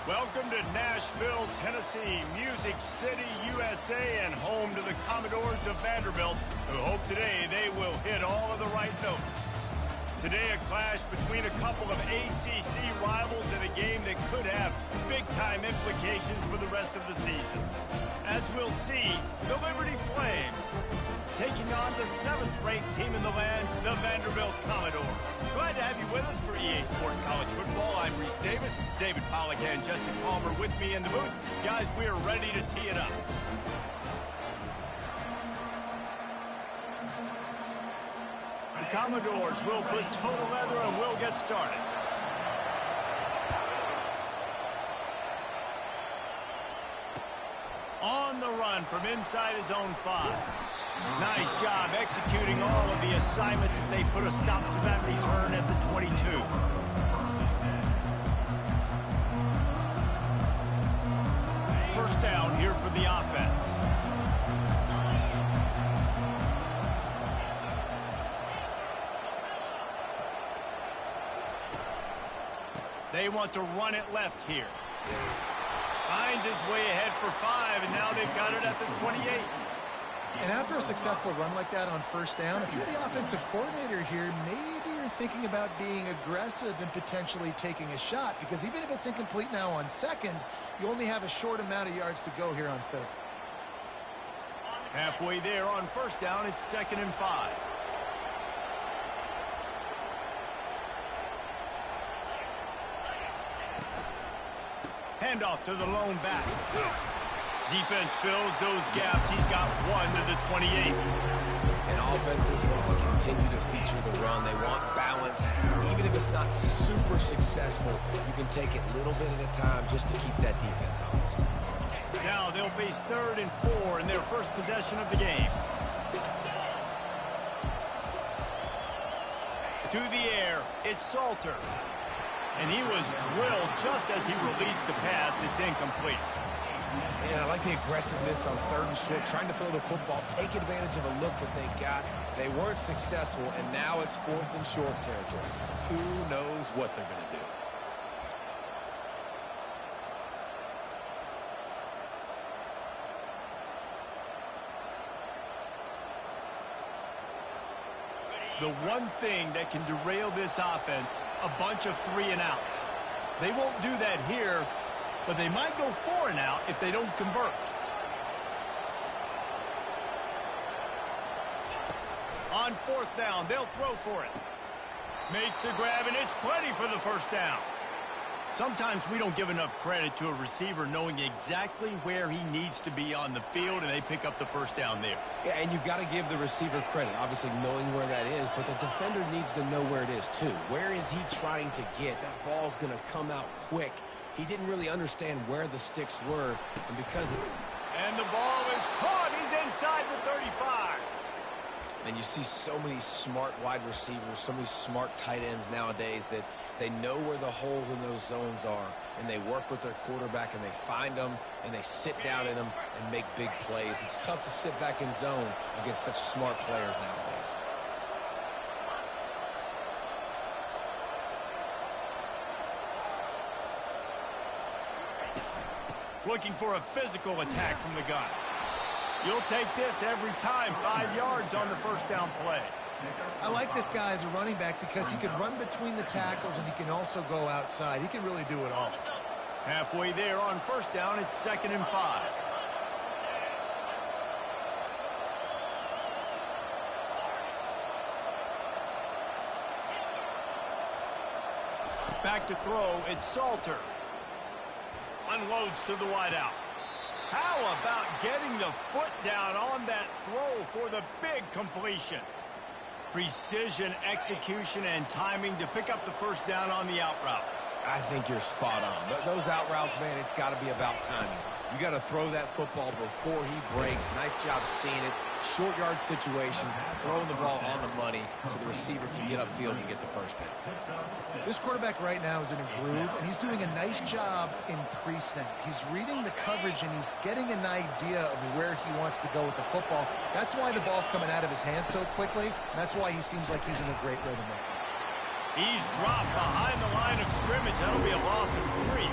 Welcome to Nashville, Tennessee, Music City, USA, and home to the Commodores of Vanderbilt, who hope today they will hit all of the right notes. Today, a clash between a couple of ACC rivals in a game that could have big-time implications for the rest of the season. As we'll see, the Liberty Flames taking on the 7th-ranked team in the land, the Vanderbilt Commodores. Glad to have you with us for EA Sports College Football. I'm Reese Davis, David Pollack and Jesse Palmer with me in the booth. Guys, we are ready to tee it up. The Commodores will put total leather and we'll get started. On the run from inside his own 5. Nice job executing all of the assignments as they put a stop to that return at the 22. First down here for the offense. They want to run it left here. Finds his way ahead for 5, and now they've got it at the 28. And after a successful run like that on first down, if you're the offensive coordinator here, maybe you're thinking about being aggressive and potentially taking a shot, because even if it's incomplete now on second, you only have a short amount of yards to go here on third. Halfway there on first down, it's 2nd and 5. Handoff to the lone back. Defense fills those gaps. He's got 1 to the 28. And offenses want to continue to feature the run. They want balance. Even if it's not super successful, you can take it little bit at a time just to keep that defense honest. Now they'll face 3rd and 4 in their first possession of the game. To the air, it's Salter. And he was drilled just as he released the pass. It's incomplete. Yeah, I like the aggressiveness on 3rd and short, trying to throw the football, take advantage of a look that they got. They weren't successful, and now it's 4th and short territory. Who knows what they're going to do? The one thing that can derail this offense, a bunch of 3 and outs. They won't do that here, but they might go 4 and out if they don't convert. On 4th down, they'll throw for it. Makes the grab, and it's plenty for the first down. Sometimes we don't give enough credit to a receiver knowing exactly where he needs to be on the field, and they pick up the first down there. Yeah, and you've got to give the receiver credit, obviously knowing where that is, but the defender needs to know where it is too. Where is he trying to get? That ball's going to come out quick. He didn't really understand where the sticks were, and because of it. And the ball is caught. He's inside the 35. And you see so many smart wide receivers, so many smart tight ends nowadays that they know where the holes in those zones are, and they work with their quarterback, and they find them, and they sit down in them and make big plays. It's tough to sit back in zone against such smart players nowadays. Looking for a physical attack from the gun. You'll take this every time. 5 yards on the first down play. I like this guy as a running back because he can run between the tackles and he can also go outside. He can really do it all. Halfway there on first down, it's 2nd and 5. Back to throw, it's Salter. Unloads to the wideout. How about getting the foot down on that throw for the big completion? Precision, execution, and timing to pick up the first down on the out route. I think you're spot on. Those out routes, man, it's got to be about timing. You got to throw that football before he breaks. Nice job seeing it. Short yard situation, throwing the ball on the money so the receiver can get upfield and get the first down. This quarterback right now is in a groove, and he's doing a nice job in pre-snap. He's reading the coverage, and he's getting an idea of where he wants to go with the football. That's why the ball's coming out of his hands so quickly, and that's why he seems like he's in a great rhythm right now. He's dropped behind the line of scrimmage. That'll be a loss of 3.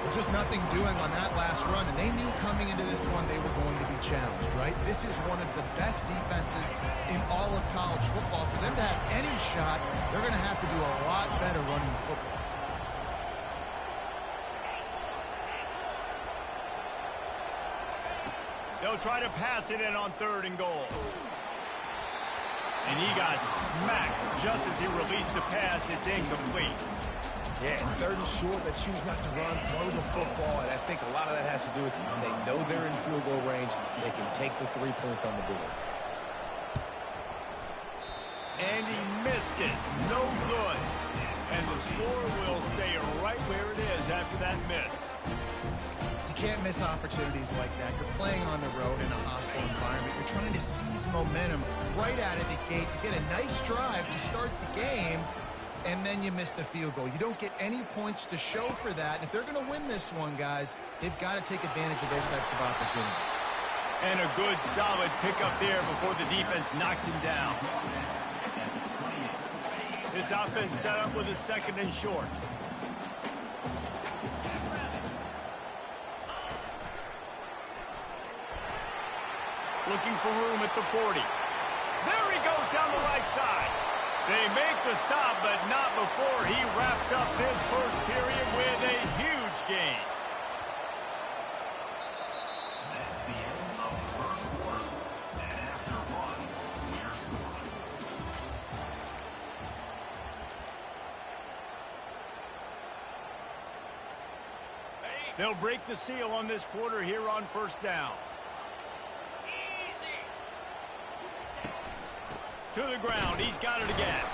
Well, just nothing doing on that last run, and they knew coming into this one they were going to be challenged, right? This is one of the best defenses in all of college football. For them to have any shot, they're going to have to do a lot better running the football. They'll try to pass it in on 3rd and goal. And he got smacked just as he released the pass. It's incomplete. Yeah, and 3rd and short, they choose not to run, throw the football, and I think a lot of that has to do with they know they're in field goal range. They can take the 3 points on the board. And he missed it. No good. And the score will stay right where it is after that miss. You can't miss opportunities like that. You're playing on the road in a hostile environment. You're trying to seize momentum right out of the gate. You get a nice drive to start the game, and then you miss the field goal. You don't get any points to show for that. And if they're going to win this one, guys, they've got to take advantage of those types of opportunities. And a good, solid pickup there before the defense knocks him down. This offense set up with a 2nd and short. Looking for room at the 40. There he goes down the right side. They make the stop, but not before he wraps up this first period with a huge gain. That's the end of the first quarter. And after one, we're scoring. They'll break the seal on this quarter here on 1st down. To the ground. He's got it again.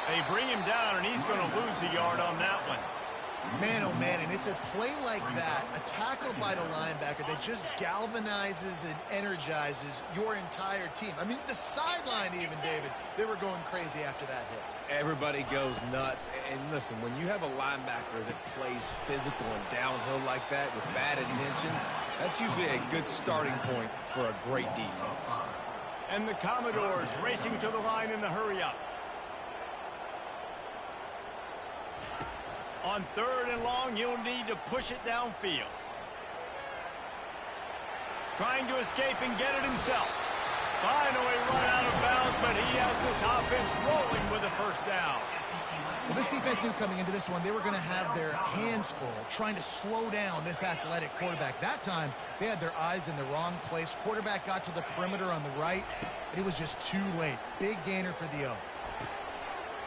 They bring him down, and he's going to lose a yard on that one. Man, oh man, and it's a play like that, a tackle by the linebacker that just galvanizes and energizes your entire team. I mean, the sideline even, David, they were going crazy after that hit. Everybody goes nuts. And listen, when you have a linebacker that plays physical and downhill like that with bad intentions, that's usually a good starting point for a great defense. And the Commodores racing to the line in the hurry-up. On 3rd and long, he'll need to push it downfield. Trying to escape and get it himself. Finally run out of bounds, but he has this offense rolling with a 1st down. Well, this defense knew coming into this one they were going to have their hands full trying to slow down this athletic quarterback. That time, they had their eyes in the wrong place. Quarterback got to the perimeter on the right, and it was just too late. Big gainer for the O.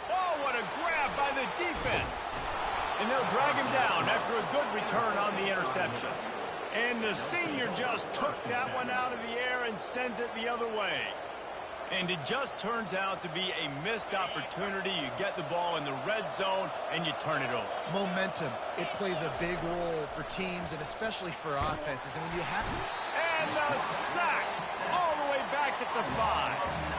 Oh, what a grab by the defense. And they'll drag him down after a good return on the interception. And the senior just took that one out of the air and sends it the other way. And it just turns out to be a missed opportunity. You get the ball in the red zone, and you turn it over. Momentum. It plays a big role for teams and especially for offenses. And when you have... And the sack all the way back at the 5.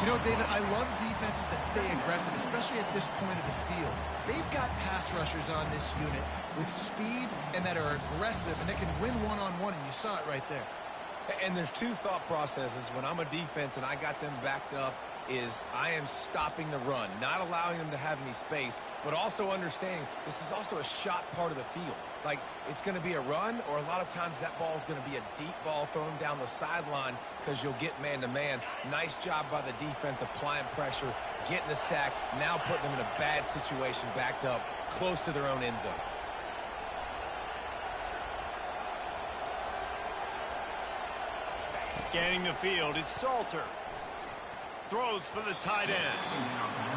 You know, David, I love defenses that stay aggressive, especially at this point of the field. They've got pass rushers on this unit with speed and that are aggressive, and they can win one-on-one, and you saw it right there. And there's 2 thought processes. When I'm a defense and I got them backed up, is I am stopping the run, not allowing them to have any space, but also understanding this is also a shot part of the field. Like, it's going to be a run, or a lot of times that ball is going to be a deep ball thrown down the sideline because you'll get man-to-man. Nice job by the defense applying pressure, getting the sack, now putting them in a bad situation backed up close to their own end zone. Scanning the field, it's Salter. Throws for the tight end.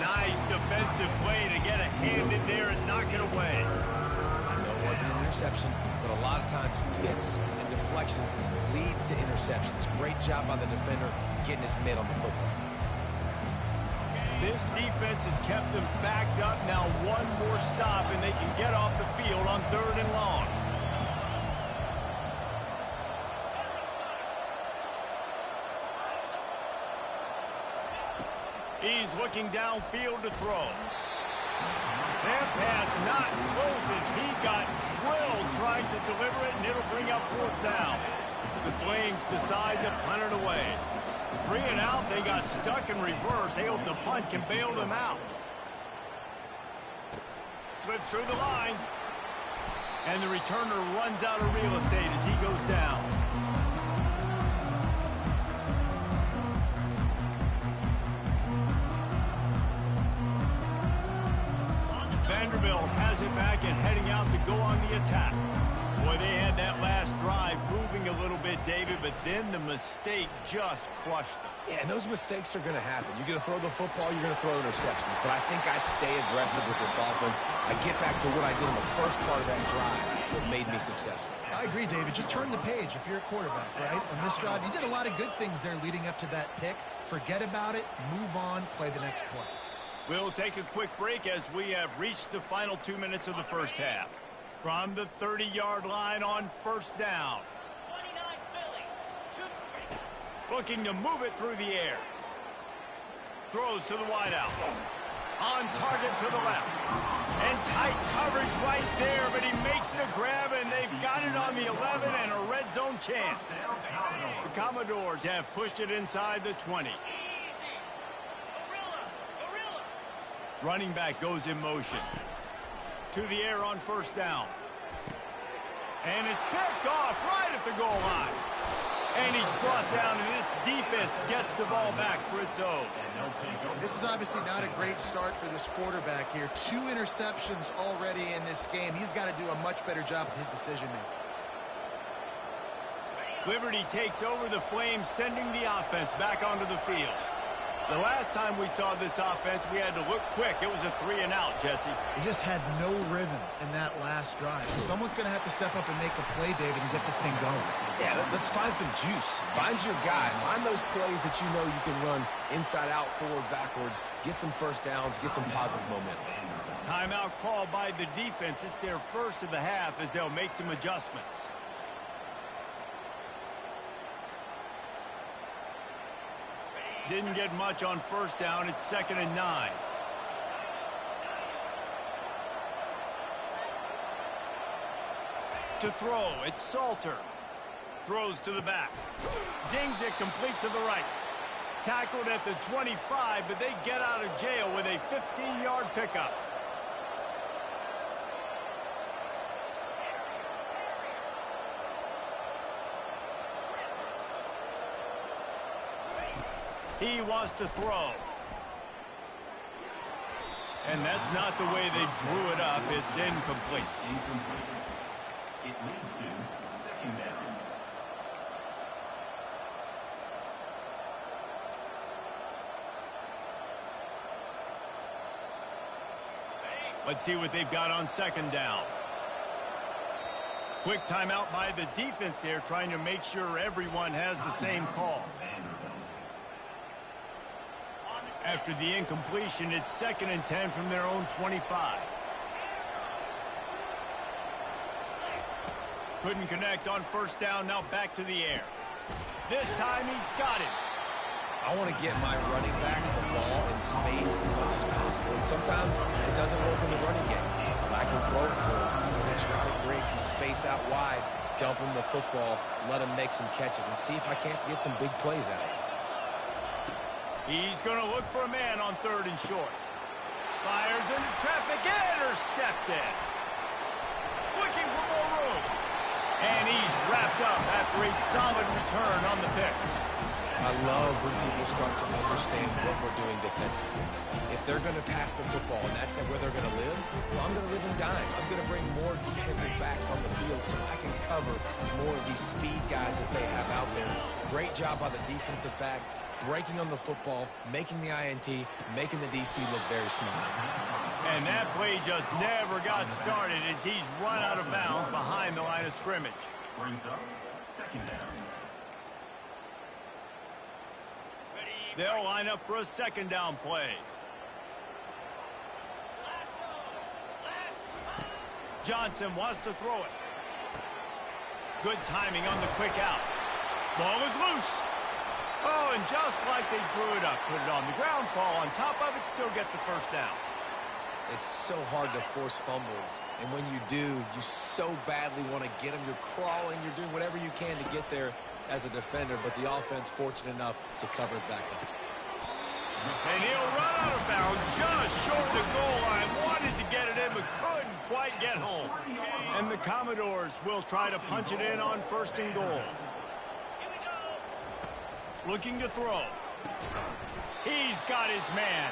Nice defensive play to get a hand in there and knock it away. I know it wasn't an interception, but a lot of times tips and deflections leads to interceptions. Great job by the defender getting his mitt on the football. This defense has kept them backed up. Now one more stop, and they can get off the field on 3rd and long. He's looking downfield to throw. That pass not close as he got drilled trying to deliver it, and it'll bring up 4th down. The Flames decide to punt it away. 3 and out, they got stuck in reverse. They hope the punt can bail them out. Slips through the line. And the returner runs out of real estate as he goes down. Vanderbilt has it back and heading out to go on the attack. Boy, they had that last drive moving a little bit, David, but then the mistake just crushed them. Yeah, and those mistakes are going to happen. You're going to throw the football, you're going to throw interceptions. But I think I stay aggressive with this offense. I get back to what I did in the first part of that drive that made me successful. I agree, David. Just turn the page if you're a quarterback, right? On this drive, you did a lot of good things there leading up to that pick. Forget about it, move on, play the next play. We'll take a quick break as we have reached the final 2 minutes of the first half. From the 30-yard line on first down. Looking to move it through the air. Throws to the wideout. On target to the left. And tight coverage right there, but he makes the grab, and they've got it on the 11 and a red zone chance. The Commodores have pushed it inside the 20. Running back goes in motion. To the air on first down. And it's picked off right at the goal line. And he's brought down, and this defense gets the ball back for its own. This is obviously not a great start for this quarterback here. 2 interceptions already in this game. He's got to do a much better job with his decision-making. Liberty takes over the Flames, sending the offense back onto the field. The last time we saw this offense, we had to look quick. It was a 3-and-out, Jesse. He just had no rhythm in that last drive. So someone's going to have to step up and make a play, David, and get this thing going. Yeah, let's find some juice. Find your guy. Find those plays that you know you can run inside out, forward, backwards. Get some first downs. Get some positive momentum. Timeout called by the defense. It's their first of the half as they'll make some adjustments. Didn't get much on first down. It's 2nd and 9. To throw, it's Salter. Throws to the back. Zings it complete to the right. Tackled at the 25, but they get out of jail with a 15-yard pickup. He wants to throw. And that's not the way they drew it up. It's incomplete. It leads to 2nd down. Let's see what they've got on 2nd down. Quick timeout by the defense there, trying to make sure everyone has the same call. After the incompletion, it's 2nd and 10 from their own 25. Couldn't connect on first down, now back to the air. This time he's got it. I want to get my running backs the ball in space as much as possible. And sometimes it doesn't work in the running game. But I can throw it to him and try to create some space out wide, dump him the football, let him make some catches, and see if I can't get some big plays out of it. He's going to look for a man on 3rd and short. Fires into traffic, intercepted. Looking for more room. And he's wrapped up after a solid return on the pick. I love when people start to understand what we're doing defensively. If they're going to pass the football and that's where they're going to live, well, I'm going to live and dime. I'm going to bring more defensive backs on the field so I can cover more of these speed guys that they have out there. Great job by the defensive back, breaking on the football, making the INT, making the DC look very smart. And that play just never got started as he's run out of bounds behind the line of scrimmage. Brings up 2nd down. They'll line up for a 2nd down play. Johnson wants to throw it. Good timing on the quick out. Ball is loose. Oh, and just like they drew it up, put it on the ground, fall on top of it, still get the first down. It's so hard to force fumbles, and when you do, you so badly want to get them. You're crawling, you're doing whatever you can to get there as a defender, but the offense fortunate enough to cover it back up. And he'll run out of bounds just short of the goal line. Wanted to get it in, but couldn't quite get home. And the Commodores will try to punch it in on 1st and goal. Looking to throw. He's got his man.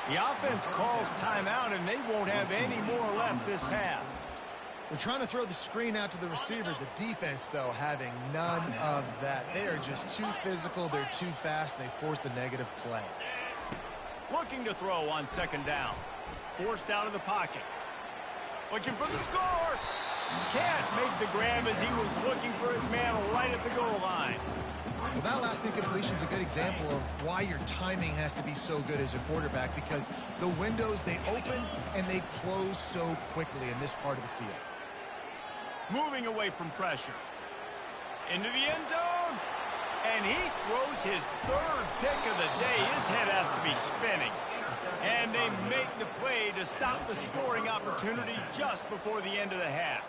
The offense calls timeout, and they won't have any more left this half. We're trying to throw the screen out to the receiver. The defense, though, having none of that. They are just too physical. They're too fast, and they force a negative play. Looking to throw on 2nd down. Forced out of the pocket. Looking for the score. Can't make the grab as he was looking for his man right at the goal line. Well, that last incompletion is a good example of why your timing has to be so good as a quarterback, because the windows, they open and they close so quickly in this part of the field. Moving away from pressure. Into the end zone. And he throws his 3rd pick of the day. His head has to be spinning. And they make the play to stop the scoring opportunity just before the end of the half.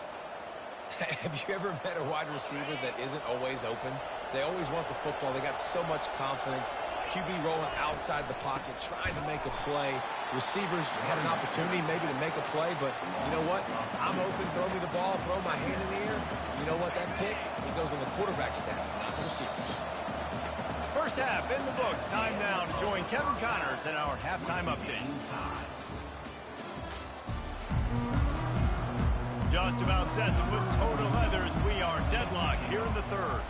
Have you ever met a wide receiver that isn't always open? They always want the football. They got so much confidence. QB rolling outside the pocket, trying to make a play. Receivers had an opportunity maybe to make a play, but you know what? I'm open, throw me the ball, throw my hand in the air. You know what? That pick, it goes on the quarterback stats, not the receivers. First half in the books. Time now to join Kevin Connors in our halftime update. Just about set to put toe to leather as we are deadlocked here in the 3rd.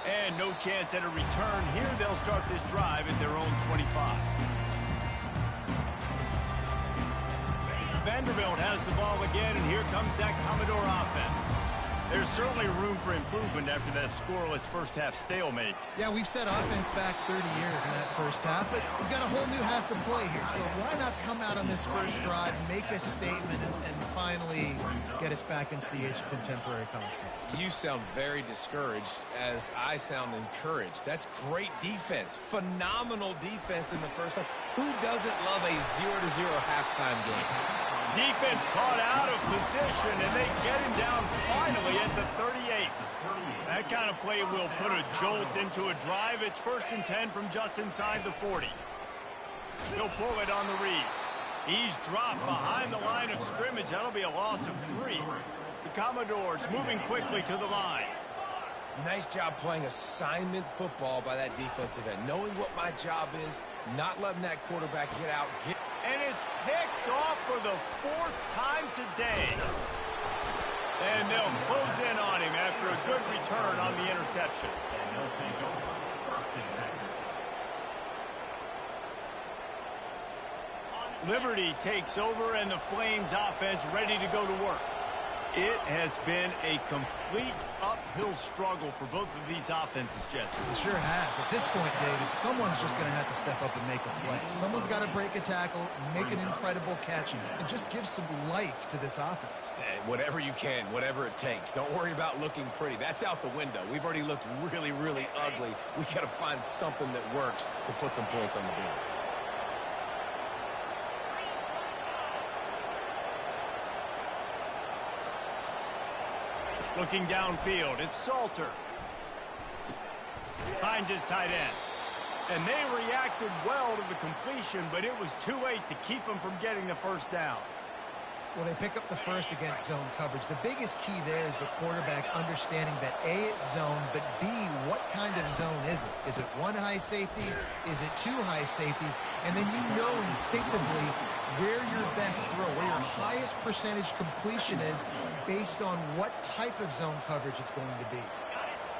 And no chance at a return here. They'll start this drive at their own 25. Vanderbilt has the ball again, and here comes that Commodore offense. There's certainly room for improvement after that scoreless first half stalemate. Yeah, we've set offense back 30 years in that first half, but we've got a whole new half to play here. So why not come out on this first drive, make a statement, and finally get us back into the age of contemporary college football? You sound very discouraged as I sound encouraged. That's great defense. Phenomenal defense in the first half. Who doesn't love a 0-0 halftime game? Defense caught out of position, and they get him down finally at the 38. That kind of play will put a jolt into a drive. It's 1st and 10 from just inside the 40. He'll pull it on the read. He's dropped behind the line of scrimmage. That'll be a loss of 3. The Commodores moving quickly to the line. Nice job playing assignment football by that defensive end. Knowing what my job is, not letting that quarterback get out. And it's picked off for the 4th time today. And they'll close in on him after a good return on the interception. And they'll take over 1st and 10. Liberty takes over, and the Flames offense ready to go to work. It has been a complete uphill struggle for both of these offenses, Jesse. It sure has. At this point, David, someone's just going to have to step up and make a play. Someone's got to break a tackle, make an incredible catch, and just give some life to this offense. Hey, whatever you can, whatever it takes. Don't worry about looking pretty. That's out the window. We've already looked really, really ugly. We got to find something that works to put some points on the board. Looking downfield, it's Salter. Finds his tight end. And they reacted well to the completion, but it was too late to keep them from getting the first down. Well, they pick up the first against zone coverage. The biggest key there is the quarterback understanding that A, it's zone, but B, what kind of zone is it? Is it one high safety? Is it two high safeties? And then you know instinctively where your best throw, where your highest percentage completion is based on what type of zone coverage it's going to be.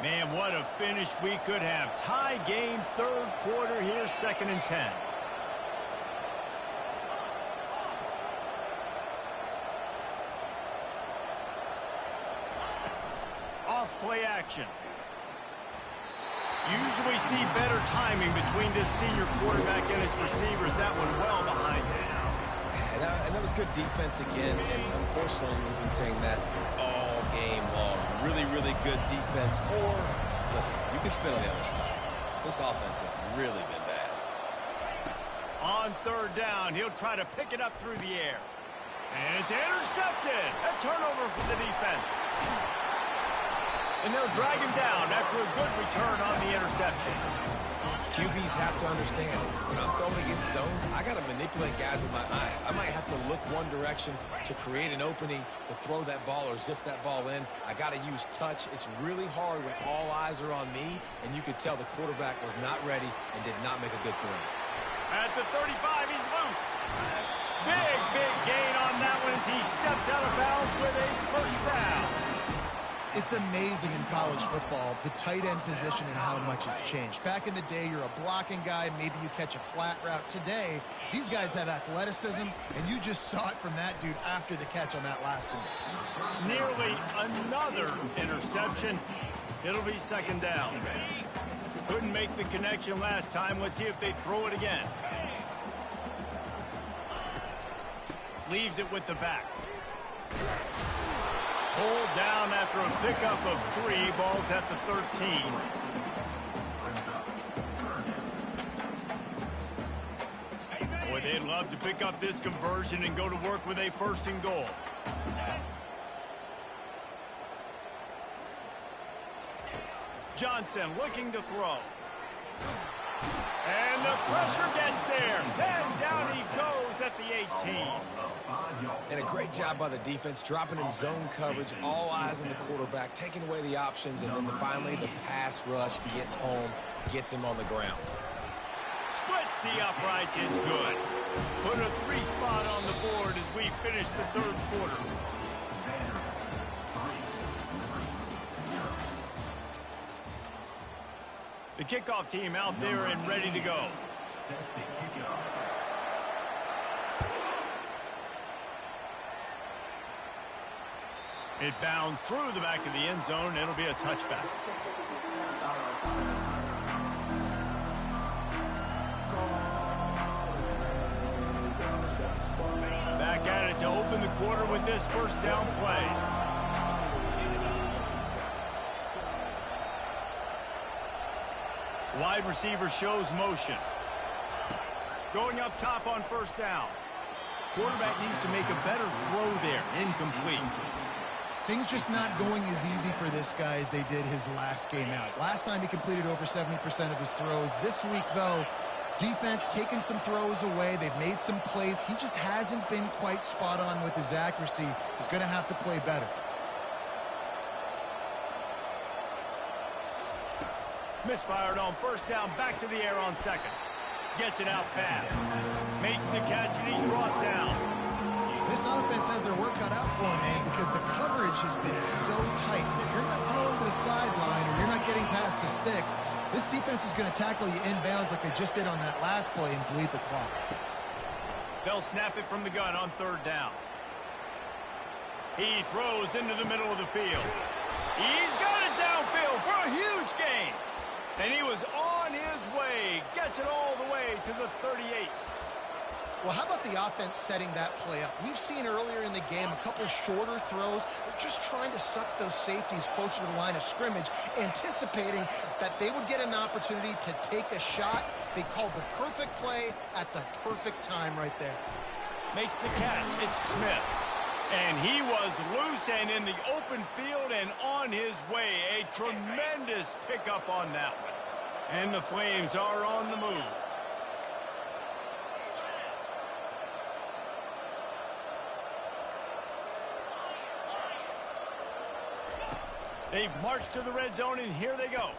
Man, what a finish we could have. Tie game, 3rd quarter here, 2nd and 10. Off-play action. Usually see better timing between this senior quarterback and his receivers. That one well behind him. And that was good defense again, and unfortunately we've been saying that all game long. Really, really good defense, or, listen, you can spin on the other side. This offense has really been bad. On 3rd down, he'll try to pick it up through the air. And it's intercepted. A turnover for the defense. And they'll drag him down after a good return on the interception. QBs have to understand, when I'm throwing against zones, I got to manipulate guys with my eyes. I might have to look one direction to create an opening to throw that ball or zip that ball in. I got to use touch. It's really hard when all eyes are on me, and you could tell the quarterback was not ready and did not make a good throw. At the 35, he's loose. Big gain on that one as he steps out of bounds with a first down. It's amazing in college football, the tight end position and how much has changed. Back in the day, you're a blocking guy, maybe you catch a flat route. Today, these guys have athleticism, and you just saw it from that dude after the catch on that last one. Nearly another interception. It'll be second down. Couldn't make the connection last time. Let's see if they throw it again. Leaves it with the back. Pulled down after a pickup of 3. Ball's at the 13. Boy, they'd love to pick up this conversion and go to work with a first and goal. Johnson looking to throw. And the pressure gets there. And down he goes at the 18. And a great job by the defense, dropping in zone coverage, all eyes on the quarterback, taking away the options, and then finally the pass rush gets home, gets him on the ground. Splits the uprights, it's good. Put a 3 spot on the board as we finish the third quarter. The kickoff team out there and ready to go. It bounds through the back of the end zone. It'll be a touchback. Back at it to open the quarter with this first down play. Wide receiver shows motion. Going up top on first down. Quarterback needs to make a better throw there. Incomplete. Things just not going as easy for this guy as they did his last game out. Last time he completed over 70% of his throws. This week, though, defense taking some throws away. They've made some plays. He just hasn't been quite spot on with his accuracy. He's going to have to play better. Misfired on first down, back to the air on second. Gets it out fast. Makes the catch, and he's brought down. This offense has their work cut out for him, man, because the coverage has been so tight. And if you're not throwing to the sideline or you're not getting past the sticks, this defense is going to tackle you inbounds like they just did on that last play and bleed the clock. They'll snap it from the gun on third down. He throws into the middle of the field. He's got it downfield for a huge gain. And he was on his way. Gets it all the way to the 38. Well, how about the offense setting that play up? We've seen earlier in the game a couple shorter throws. They're just trying to suck those safeties closer to the line of scrimmage, anticipating that they would get an opportunity to take a shot. They called the perfect play at the perfect time right there. Makes the catch. It's Smith. And he was loose and in the open field and on his way. A tremendous pickup on that one. And the Flames are on the move. They've marched to the red zone, and here they go.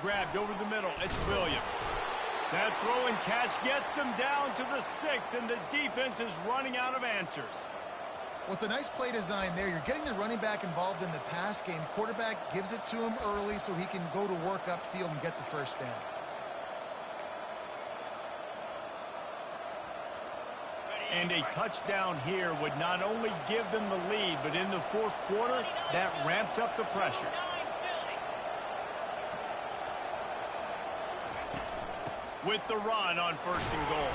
Grabbed over the middle. It's Williams. That throw and catch gets them down to the 6, and the defense is running out of answers. Well, it's a nice play design there. You're getting the running back involved in the pass game. Quarterback gives it to him early so he can go to work upfield and get the first down. And a touchdown here would not only give them the lead, but in the fourth quarter, that ramps up the pressure. With the run on first and goal.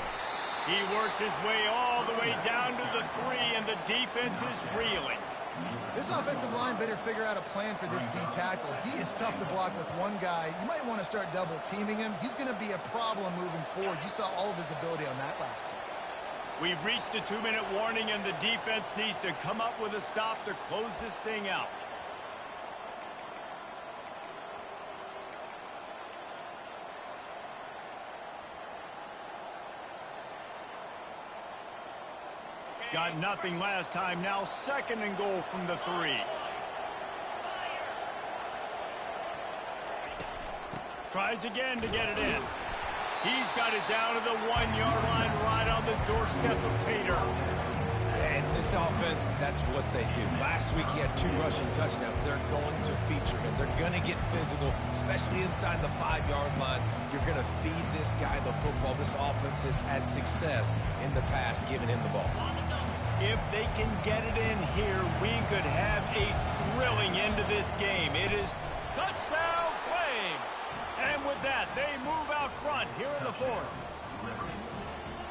He works his way all the way down to the 3, and the defense is reeling. This offensive line better figure out a plan for this D tackle. He is tough to block with one guy. You might want to start double teaming him. He's going to be a problem moving forward. You saw all of his ability on that last play. We've reached the 2-minute warning, and the defense needs to come up with a stop to close this thing out. Got nothing last time. Now 2nd and goal from the 3. Tries again to get it in. He's got it down to the 1-yard line, right on the doorstep of Pater. And this offense, that's what they do. Last week he had 2 rushing touchdowns. They're going to feature him. They're going to get physical, especially inside the 5-yard line. You're going to feed this guy the football. This offense has had success in the past giving him the ball. If they can get it in here, we could have a thrilling end to this game. It is touchdown Flames. And with that, they move out front here in the 4th.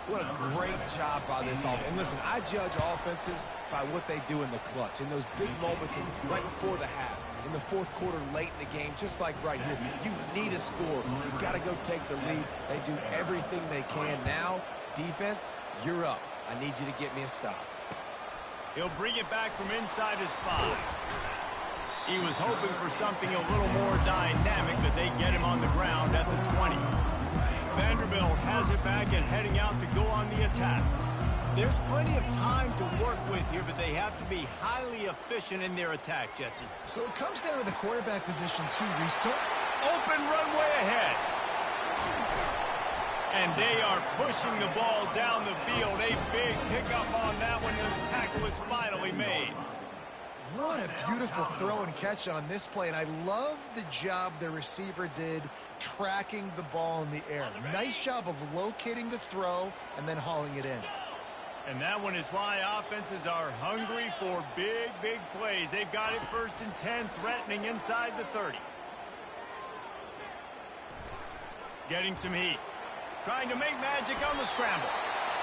What a great job by this offense. And listen, I judge offenses by what they do in the clutch, in those big moments right before the half, in the 4th quarter, late in the game, just like right here. You need a score. You got to go take the lead. They do everything they can. Now, defense, you're up. I need you to get me a stop. He'll bring it back from inside his 5. He was hoping for something a little more dynamic, but they get him on the ground at the 20. Vanderbilt has it back and heading out to go on the attack. There's plenty of time to work with here, but they have to be highly efficient in their attack, Jesse. So it comes down to the quarterback position too, Reese. Open runway ahead. And they are pushing the ball down the field. A big pickup on that one, and the tackle is finally made. What a beautiful throw and catch on this play, and I love the job the receiver did tracking the ball in the air. Nice job of locating the throw and then hauling it in. And that one is why offenses are hungry for big, big plays. They've got it 1st and 10, threatening inside the 30. Getting some heat. Trying to make magic on the scramble.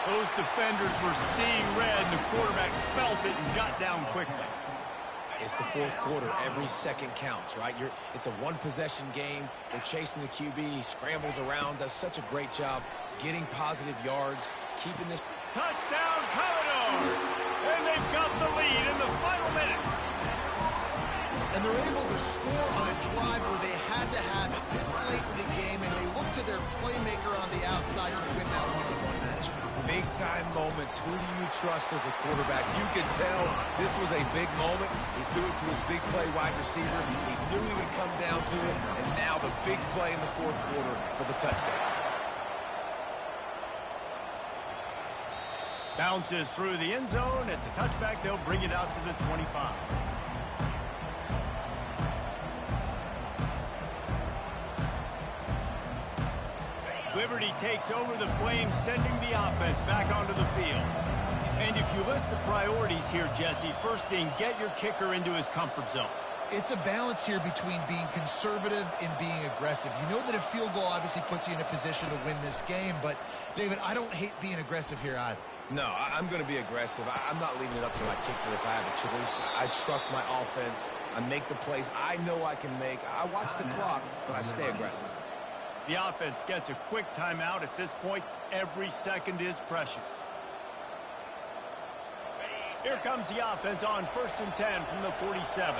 Those defenders were seeing red, and the quarterback felt it and got down quickly. It's the 4th quarter. Every second counts, right? It's a 1-possession game. They're chasing the QB. He scrambles around, does such a great job getting positive yards, keeping this. Touchdown, Commodores! And they've got the lead in the final minute. And they're able to score on a drive where they had to have it this late in the game, and they look to their playmaker on the outside to win that one-on-one match. Big-time moments. Who do you trust as a quarterback? You could tell this was a big moment. He threw it to his big play wide receiver. He knew he would come down to it, and now the big play in the 4th quarter for the touchdown. Bounces through the end zone. It's a touchback. They'll bring it out to the 25. Liberty takes over the Flames, sending the offense back onto the field. And if you list the priorities here, Jesse, first thing, get your kicker into his comfort zone. It's a balance here between being conservative and being aggressive. You know that a field goal obviously puts you in a position to win this game, but, David, I don't hate being aggressive here either. No, I'm going to be aggressive. I'm not leaving it up to my kicker if I have a choice. I trust my offense. I make the plays I know I can make. I watch the clock, but I stay aggressive. The offense gets a quick timeout at this point. Every second is precious. Here comes the offense on 1st and 10 from the 47.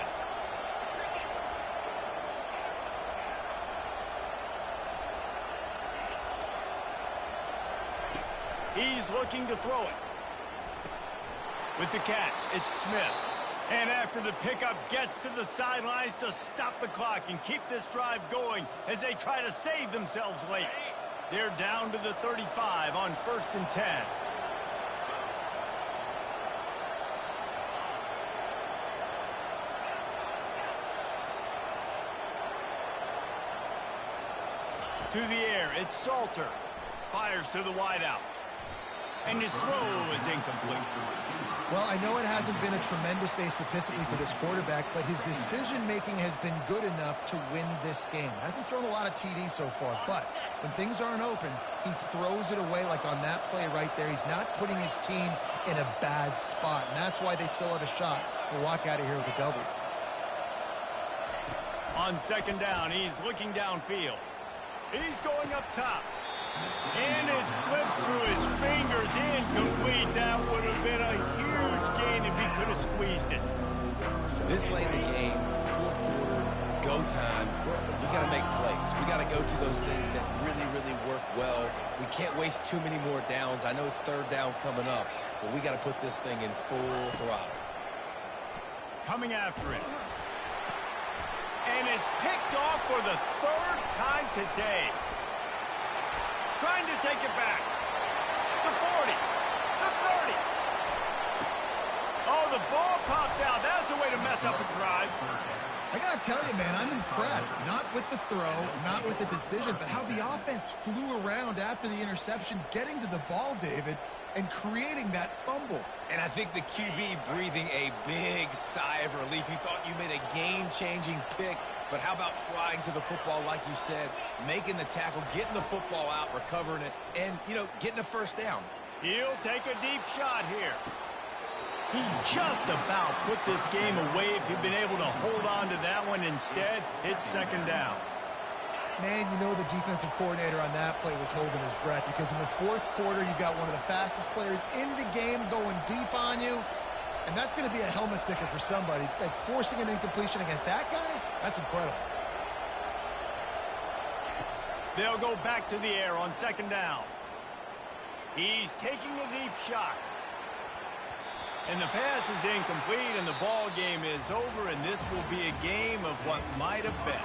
He's looking to throw it. With the catch, it's Smith. And after the pickup, gets to the sidelines to stop the clock and keep this drive going as they try to save themselves late. They're down to the 35 on 1st and 10. To the air, it's Salter. Fires to the wideout. And his throw is incomplete. Well, I know it hasn't been a tremendous day statistically for this quarterback, but his decision-making has been good enough to win this game. Hasn't thrown a lot of TDs so far, but when things aren't open, he throws it away like on that play right there. He's not putting his team in a bad spot, and that's why they still have a shot to walk out of here with a W. On 2nd down, he's looking downfield. He's going up top. And it slips through his fingers, incomplete. That would have been a huge gain if he could have squeezed it. This late in the game, 4th quarter, go time, we got to make plays. We got to go to those things that really, really work well. We can't waste too many more downs. I know it's 3rd down coming up, but we got to put this thing in full throttle. Coming after it. And it's picked off for the third time today. Trying to take it back. The 40. The 30. Oh, the ball pops out. That's a way to mess up a drive. I got to tell you, man, I'm impressed. Not with the throw, not with the decision, but how the offense flew around after the interception, getting to the ball, David, and creating that fumble. And I think the QB breathing a big sigh of relief. You thought you made a game-changing pick, but how about flying to the football, like you said, making the tackle, getting the football out, recovering it, and, getting a first down. He'll take a deep shot here. He just about put this game away if he'd been able to hold on to that one. Instead, it's second down. Man, the defensive coordinator on that play was holding his breath because in the fourth quarter, you got one of the fastest players in the game going deep on you, and that's going to be a helmet sticker for somebody. Like forcing an incompletion against that guy, that's incredible. They'll go back to the air on second down. He's taking a deep shot. And the pass is incomplete, and the ball game is over, and this will be a game of what might have been.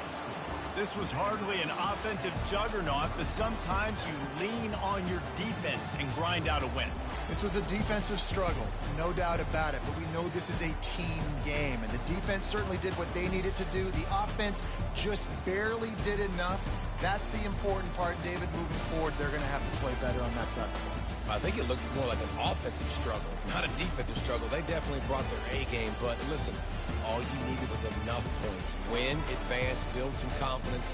This was hardly an offensive juggernaut, but sometimes you lean on your defense and grind out a win. This was a defensive struggle, no doubt about it, but we know this is a team game, and the defense certainly did what they needed to do. The offense just barely did enough. That's the important part, David. Moving forward, they're going to have to play better on that side. I think it looked more like an offensive struggle, not a defensive struggle. They definitely brought their A game, but listen, all you needed was enough points. Win, advance, build some confidence.